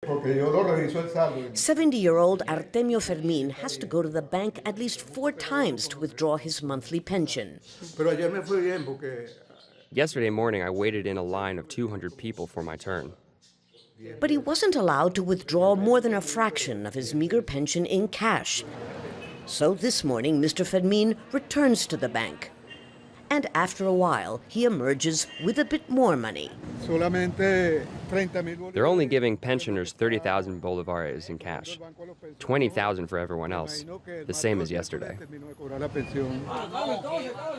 70-year-old Artemio Fermin has to go to the bank at least 4 times to withdraw his monthly pension. Yesterday morning, I waited in a line of 200 people for my turn. But he wasn't allowed to withdraw more than a fraction of his meager pension in cash. So this morning, Mr. Fermin returns to the bank. And after a while, he emerges with a bit more money. They're only giving pensioners 30,000 bolivares in cash, 20,000 for everyone else, the same as yesterday.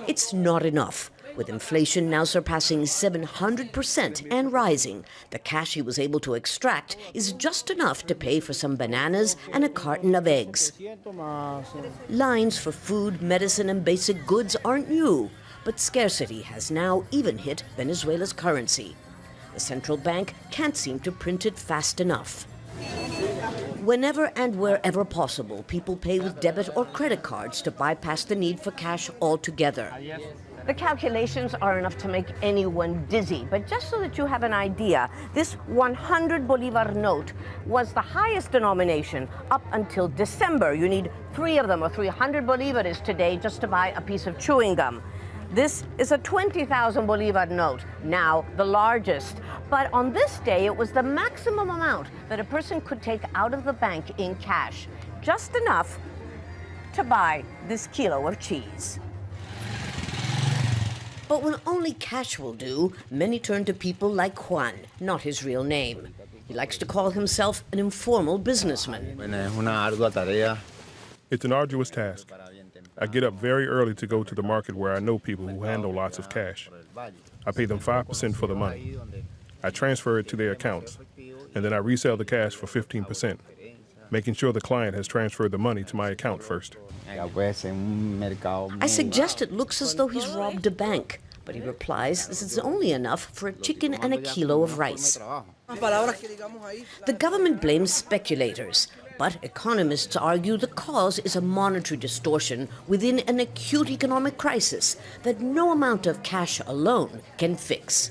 It's not enough. With inflation now surpassing 700% and rising, the cash he was able to extract is just enough to pay for some bananas and a carton of eggs. Lines for food, medicine, and basic goods aren't new, but scarcity has now even hit Venezuela's currency. The central bank can't seem to print it fast enough. Whenever and wherever possible, people pay with debit or credit cards to bypass the need for cash altogether. The calculations are enough to make anyone dizzy, but just so that you have an idea, this 100 Bolivar note was the highest denomination up until December. You need 3 of them, or 300 Bolivares today, just to buy a piece of chewing gum. This is a 20,000 Bolivar note, now the largest. But on this day, it was the maximum amount that a person could take out of the bank in cash, just enough to buy this kilo of cheese. But when only cash will do, many turn to people like Juan, not his real name. He likes to call himself an informal businessman. It's an arduous task. I get up very early to go to the market where I know people who handle lots of cash. I pay them 5% for the money. I transfer it to their accounts, and then I resell the cash for 15%, making sure the client has transferred the money to my account first. I suggest it looks as though he's robbed a bank, but he replies this is only enough for a chicken and a kilo of rice. The government blames speculators, but economists argue the cause is a monetary distortion within an acute economic crisis that no amount of cash alone can fix.